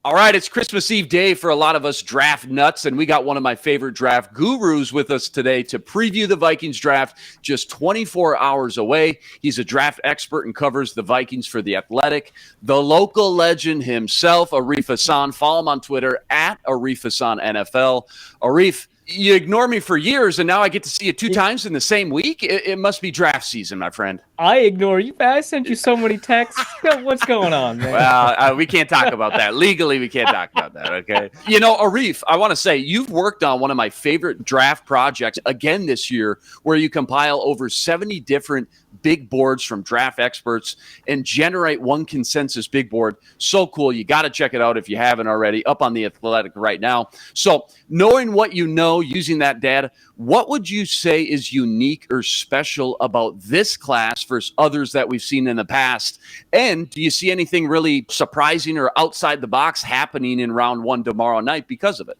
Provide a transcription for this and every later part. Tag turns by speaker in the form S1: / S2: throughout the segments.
S1: All right, it's Christmas Eve day for a lot of us draft nuts, and we got one of my favorite draft gurus with us today to preview the Vikings draft just 24 hours away. He's a draft expert and covers the Vikings for The Athletic. The local legend himself, Arif Hasan. Follow him on Twitter at Arif Hasan NFL. Arif, you ignored me for years, and now I get to see you 2 times in the same week? It must be draft season, my friend.
S2: I ignore you. I sent you so many texts. What's going on, man?
S1: Well, we can't talk about that. Legally, we can't talk about that, okay? You know, Arif, I want to say you've worked on one of my favorite draft projects again this year, where you compile over 70 different big boards from draft experts and generate one consensus big board. So cool. You got to check it out if you haven't already, up on The Athletic right now. So knowing what you know, using that data, what would you say is unique or special about this class versus others that we've seen in the past? And do you see anything really surprising or outside the box happening in round 1 tomorrow night because of it?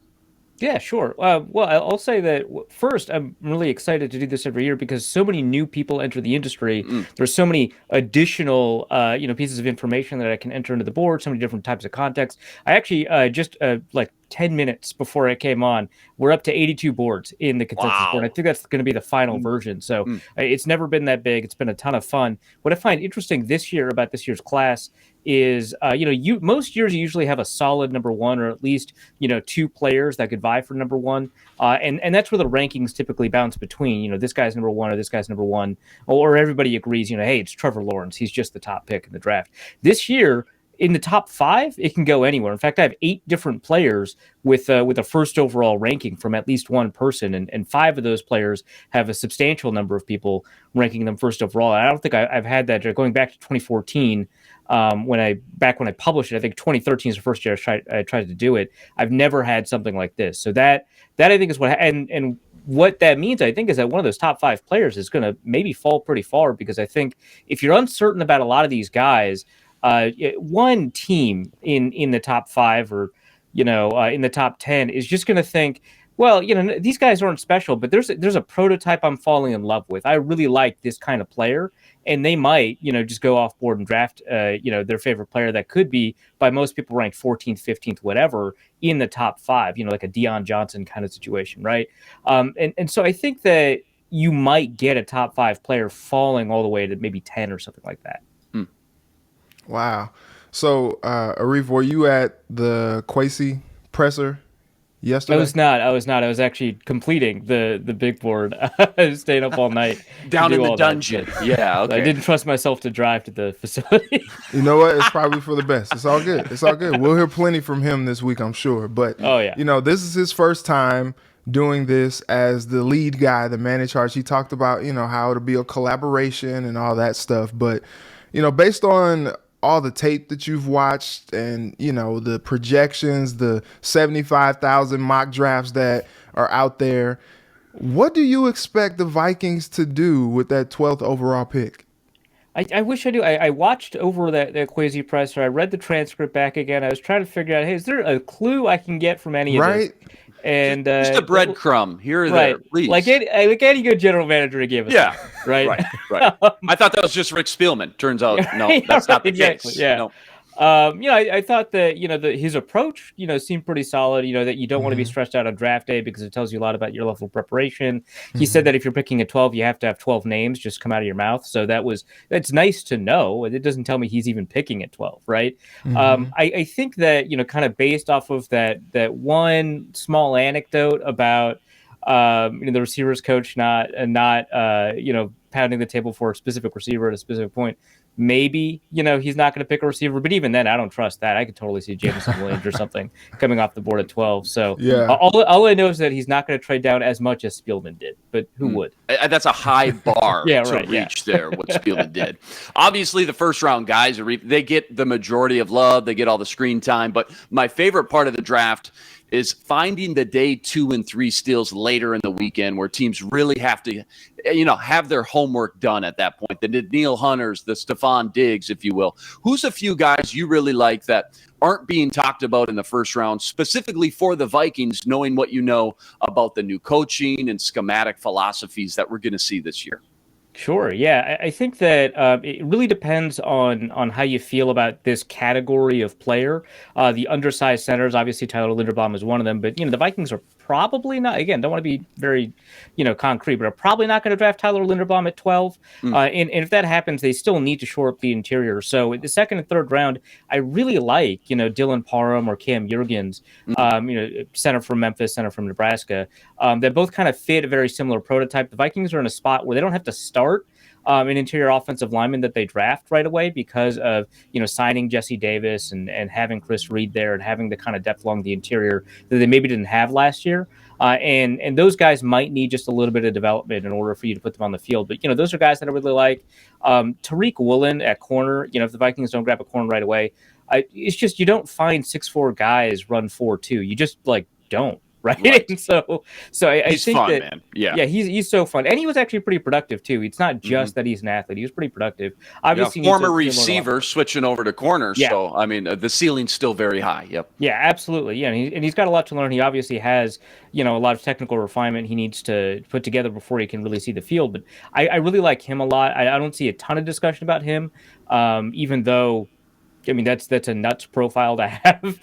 S2: Yeah, sure. Well, I'll say that first, I'm really excited to do this every year because so many new people enter the industry. There's so many additional, pieces of information that I can enter into the board, so many different types of context. I actually just like 10 minutes before I came on, we're up to 82 boards in the consensus board. I think that's going to be the final version. So it's never been that big. It's been a ton of fun. What I find interesting this year about this year's class is, most years you usually have a solid number 1, or at least, 2 players that could vie for number 1. And that's where the rankings typically bounce between, this guy's number 1 or this guy's number 1, or everybody agrees, hey, it's Trevor Lawrence. He's just the top pick in the draft. This year, in the top 5, it can go anywhere. In fact, I have 8 different players with a first overall ranking from at least one person, and 5 of those players have a substantial number of people ranking them first overall. I don't think I've had that going back to 2014. When I published it. I think 2013 is the first year I tried to do it. I've never had something like this. So that I think is what, and what that means, I think, is that one of those top 5 players is going to maybe fall pretty far, because I think if you're uncertain about a lot of these guys, one team in the top 5 or in the top 10 is just going to think, well, these guys aren't special, but there's a prototype I'm falling in love with. I really like this kind of player, and they might just go off board and draft their favorite player that could be by most people ranked 14th, 15th, whatever in the top 5, like a Deion Johnson kind of situation, right? And so I think that you might get a top 5 player falling all the way to maybe 10 or something like that.
S3: Wow. So, Arif, were you at the Kwesi presser yesterday?
S2: I was not. I was actually completing the big board. I was staying up all night.
S1: Down in the dungeon. Yeah, okay.
S2: I didn't trust myself to drive to the facility.
S3: You know what? It's probably for the best. It's all good. It's all good. We'll hear plenty from him this week, I'm sure. But, this is his first time doing this as the lead guy, the man in charge. He talked about, how it'll be a collaboration and all that stuff. But, based on all the tape that you've watched and, the projections, the 75,000 mock drafts that are out there, what do you expect the Vikings to do with that 12th overall pick?
S2: I wish I knew. I watched over that Kwesi presser. I read the transcript back again. I was trying to figure out, hey, is there a clue I can get from any of this? And
S1: just a breadcrumb here or there, please.
S2: Like any good general manager to give us.
S1: Yeah,
S2: that, right.
S1: I thought that was just Rick Spielman. Turns out, no, that's not the case.
S2: Yeah.
S1: No.
S2: I thought that his approach seemed pretty solid. That you don't want to be stressed out on draft day because it tells you a lot about your level of preparation. He said that if you're picking at 12, you have to have 12 names just come out of your mouth. So that's nice to know. It doesn't tell me he's even picking at 12, right? I think that kind of based off of that one small anecdote about the receivers coach not pounding the table for a specific receiver at a specific point. Maybe, he's not going to pick a receiver, but even then, I don't trust that. I could totally see Jameson Williams or something coming off the board at 12. So all I know is that he's not going to trade down as much as Spielman did, but who would?
S1: That's a high bar to reach there, what Spielman did. Obviously, the first-round guys, they get the majority of love. They get all the screen time. But my favorite part of the draft is finding the day 2 and 3 steals later in the weekend where teams really have to, have their homework done at that point. The Daniil Hunters, the Stephon Diggs, if you will. Who's a few guys you really like that aren't being talked about in the first round, specifically for the Vikings, knowing what you know about the new coaching and schematic philosophies that we're going to see this year?
S2: Sure. Yeah, I think that it really depends on how you feel about this category of player. The undersized centers, obviously Tyler Linderbaum is one of them, but the Vikings are probably not. Again, don't want to be very concrete, but are probably not going to draft Tyler Linderbaum at 12. And if that happens, they still need to shore up the interior. So the second and third round, I really like Dylan Parham or Cam Jurgens, center from Memphis, center from Nebraska. That both kind of fit a very similar prototype. The Vikings are in a spot where they don't have to start an interior offensive lineman that they draft right away because of signing Jesse Davis and having Chris Reed there and having the kind of depth along the interior that they maybe didn't have last year. And those guys might need just a little bit of development in order for you to put them on the field. But those are guys that I really like. Tariq Woolen at corner. If the Vikings don't grab a corner right away, it's just you don't find 6'4" guys run 4.2. You just don't. Right. And so I think
S1: fun,
S2: that,
S1: man. Yeah,
S2: he's so fun. And he was actually pretty productive, too. It's not just that he's an athlete. He was pretty productive. Obviously,
S1: former receiver switching over to corner.
S2: Yeah.
S1: So, I mean, the ceiling's still very high. Yep.
S2: Yeah, absolutely. Yeah. And he's got a lot to learn. He obviously has, a lot of technical refinement he needs to put together before he can really see the field. But I really like him a lot. I don't see a ton of discussion about him, even though. I mean, that's a nuts profile to have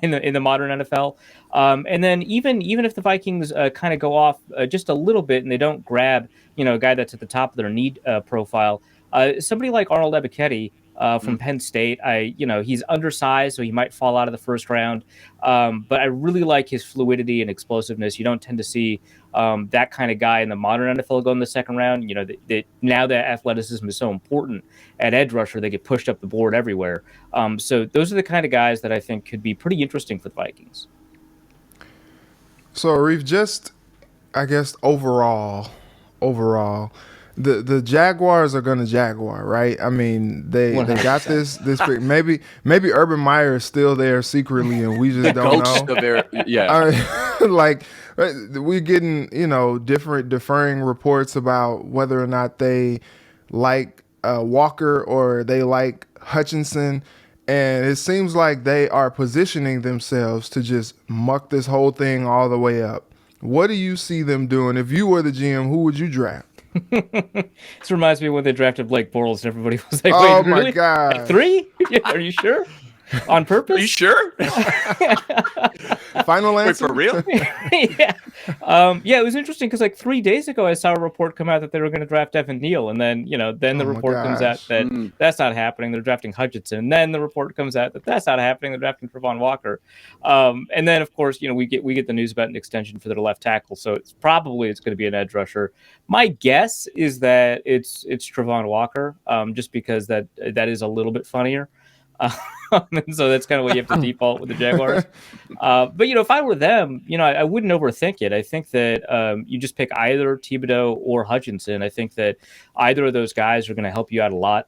S2: in the modern NFL. And then even if the Vikings kind of go off just a little bit and they don't grab a guy that's at the top of their need profile, somebody like Arnold Ebiketie from Penn State, he's undersized, so he might fall out of the first round. But I really like his fluidity and explosiveness. You don't tend to see that kind of guy in the modern NFL go in the second round. Now that athleticism is so important at edge rusher, they get pushed up the board everywhere. So those are the kind of guys that I think could be pretty interesting for the Vikings.
S3: So, Arif, just I guess overall, the Jaguars are going to Jaguar, right? I mean, they got this pick. Maybe Urban Meyer is still there secretly, and we just don't know. Like we're getting different differing reports about whether or not they like Walker or they like Hutchinson. And it seems like they are positioning themselves to just muck this whole thing all the way up. What do you see them doing? If you were the GM, who would you draft?
S2: This reminds me of when they drafted Blake Bortles and everybody was like,
S3: "Oh
S2: my
S3: really? God,
S2: at 3? Are you sure? On purpose?
S1: Are you sure?"
S3: Final answer?
S1: Wait, for real?
S2: Yeah. It was interesting because 3 days ago I saw a report come out that they were going to draft Evan Neal, and then the report comes out that that's not happening. They're drafting Hutchinson, and then the report comes out that that's not happening. They're drafting Travon Walker, and then of course we get the news about an extension for their left tackle. So it's going to be an edge rusher. My guess is that it's Travon Walker, just because that is a little bit funnier. And so that's kind of what you have to default with the Jaguars. But if I were them, I wouldn't overthink it. I think that you just pick either Thibodeau or Hutchinson. I think that either of those guys are going to help you out a lot.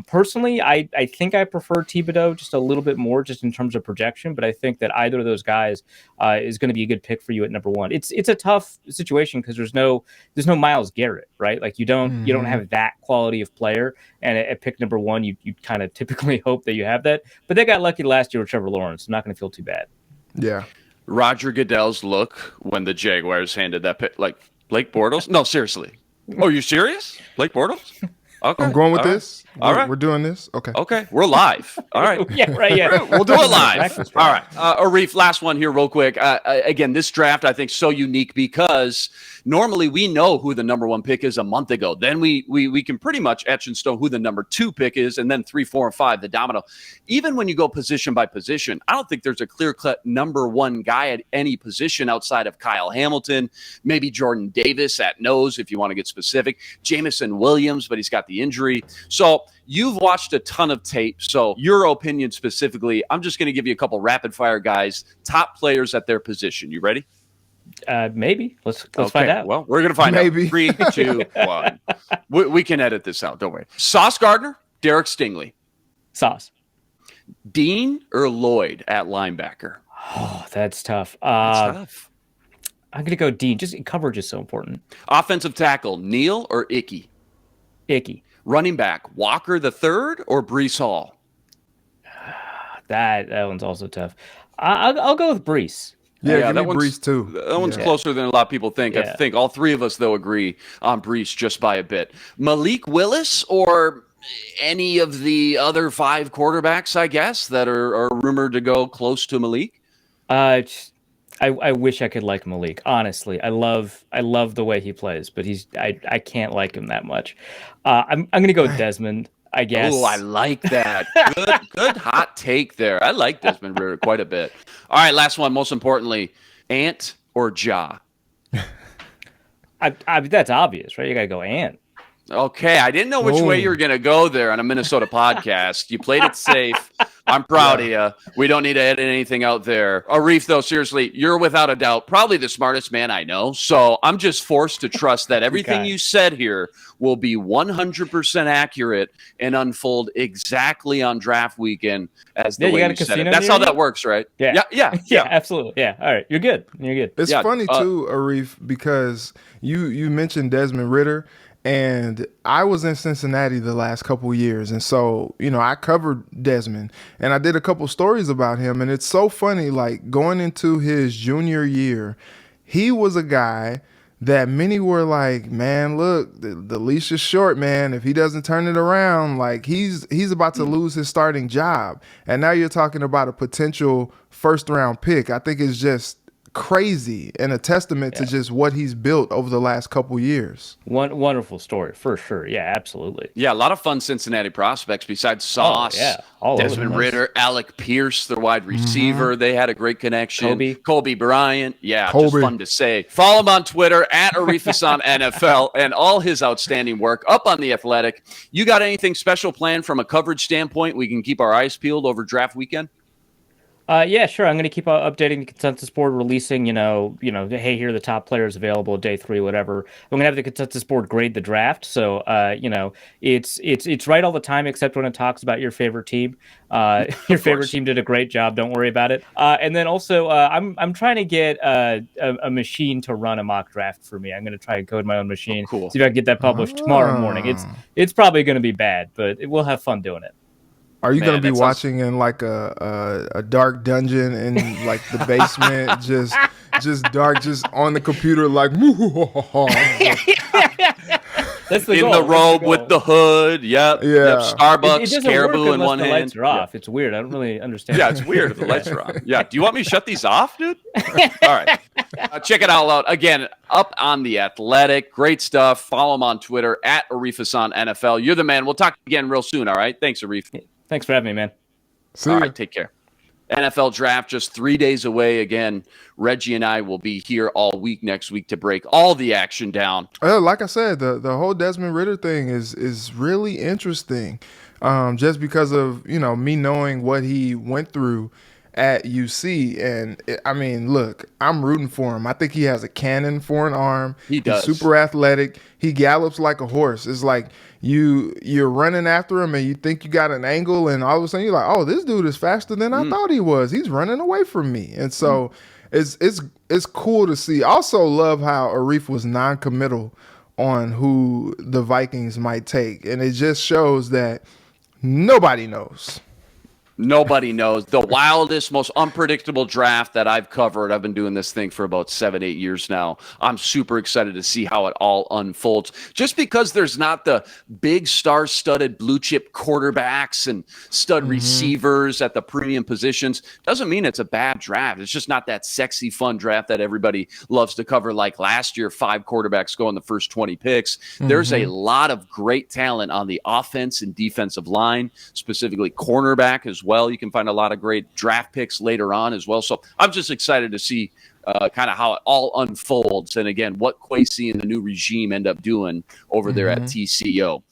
S2: Personally, I think I prefer Thibodeau just a little bit more, just in terms of projection. But I think that either of those guys is going to be a good pick for you at number one. It's a tough situation because there's no Myles Garrett, right? Like you don't have that quality of player, and at pick number one, you kind of typically hope that you have that. But they got lucky last year with Trevor Lawrence. I'm not going to feel too bad.
S3: Yeah.
S1: Roger Goodell's look when the Jaguars handed that pick, like Blake Bortles. No, seriously. Oh, you serious? Blake Bortles? Okay.
S3: I'm going with this.
S1: All right.
S3: We're doing this. Okay.
S1: Okay. We're live. All right.
S2: Yeah, right. Yeah.
S1: We'll do it live. All right. Arif, last one here real quick. Again, this draft, I think, so unique because normally we know who the number one pick is a month ago. Then we can pretty much etch in stone who the number two pick is, and then 3, 4, and 5, the domino. Even when you go position by position, I don't think there's a clear-cut number one guy at any position outside of Kyle Hamilton, maybe Jordan Davis at nose, if you want to get specific, Jamison Williams, but he's got the injury. So you've watched a ton of tape. So your opinion specifically, I'm just going to give you a couple rapid-fire guys, top players at their position. You ready?
S2: Maybe. Let's find out.
S1: Well, we're going to find out. 3, 2, 1. We can edit this out. Don't worry. Sauce Gardner, Derek Stingley.
S2: Sauce.
S1: Dean or Lloyd at linebacker?
S2: Oh, that's tough.
S1: That's tough.
S2: I'm going to go Dean. Just coverage is so important.
S1: Offensive tackle, Neal or Icky?
S2: Icky.
S1: Running back, Walker the third or Breece Hall?
S2: That one's also tough. I'll go with Breece.
S3: Yeah, give
S1: that
S3: me
S1: one's,
S3: Brees too.
S1: That one's closer than a lot of people think.
S2: Yeah.
S1: I think all three of us, though, agree on Brees just by a bit. Malik Willis or any of the other 5 quarterbacks, I guess, that are rumored to go close to Malik?
S2: I wish I could like Malik. Honestly, I love the way he plays, but I can't like him that much. I'm gonna go with Desmond, I guess.
S1: Oh, I like that. Good hot take there. I like Desmond Ridder quite a bit. All right, last one. Most importantly, Ant or Ja?
S2: That's obvious, right? You gotta go Ant.
S1: Okay, I didn't know which way you were going to go there on a Minnesota podcast. You played it safe. I'm proud of you. We don't need to edit anything out there. Arif, though, seriously, you're without a doubt probably the smartest man I know. So I'm just forced to trust that everything you said here will be 100% accurate and unfold exactly on draft weekend as the way you said it. That's how that works, right?
S2: Yeah, absolutely. Yeah. All right, you're good.
S3: It's funny too, Arif, because you mentioned Desmond Ridder. And I was in Cincinnati the last couple of years. And so, I covered Desmond and I did a couple stories about him. And it's so funny, like going into his junior year, he was a guy that many were like, man, look, the leash is short, man. If he doesn't turn it around, like he's about to lose his starting job. And now you're talking about a potential first-round pick. I think it's just crazy and a testament to just what he's built over the last couple years.
S2: Wonderful story for sure. Yeah, absolutely.
S1: Yeah, a lot of fun Cincinnati prospects besides Sauce, Desmond Ridder, Alec Pierce, their wide receiver. They had a great connection. Kobe Bryant. Yeah, just fun to say. Follow him on Twitter at Arif Hasan NFL and all his outstanding work up on The Athletic. You got anything special planned from a coverage standpoint we can keep our eyes peeled over draft weekend?
S2: Yeah, sure. I'm going to keep updating the consensus board, releasing, hey, here are the top players available day 3, whatever. I'm going to have the consensus board grade the draft. So, it's right all the time, except when it talks about your favorite team. Your favorite team did a great job. Don't worry about it. And then also, I'm trying to get a machine to run a mock draft for me. I'm going to try and code my own machine.
S1: Cool.
S2: See if I can get that published tomorrow morning. It's probably going to be bad, but we'll have fun doing it.
S3: Are you going to be watching in like a dark dungeon in like the basement, just dark, just on the computer, like
S2: That's the
S1: in
S2: goal.
S1: the robe with the hood? Yep. Starbucks, caribou in one hand.
S2: The lights are off. It's weird. I don't really understand.
S1: Yeah, it's weird if the lights are on. Yeah. Do you want me to shut these off, dude? All right. Check it all out. Again, up on The Athletic. Great stuff. Follow him on Twitter at Arif Hasan NFL. You're the man. We'll talk again real soon. All right. Thanks, Arif.
S2: Thanks for having me, man.
S1: All right, take care. NFL draft just 3 days away. Again, Reggie and I will be here all week next week to break all the action down.
S3: Like I said, the whole Desmond Ridder thing is really interesting, just because of me knowing what he went through at UC. And look, I'm rooting for him. I think he has a cannon for an arm.
S1: He does.
S3: He's super athletic. He gallops like a horse. It's like you're running after him and you think you got an angle, and all of a sudden you're like, oh, this dude is faster than I thought he was. He's running away from me. And so it's cool to see. I also love how Arif was non-committal on who the Vikings might take. And it just shows that nobody knows.
S1: Nobody knows. The wildest, most unpredictable draft that I've covered. I've been doing this thing for about 7-8 years now. I'm super excited to see how it all unfolds. Just because there's not the big star-studded blue-chip quarterbacks and stud receivers at the premium positions doesn't mean it's a bad draft. It's just not that sexy, fun draft that everybody loves to cover. Like last year, 5 quarterbacks go in the first 20 picks. There's a lot of great talent on the offense and defensive line, specifically cornerback as well. You can find a lot of great draft picks later on as well. So I'm just excited to see kind of how it all unfolds. And again, what Kwesi and the new regime end up doing over there at TCO.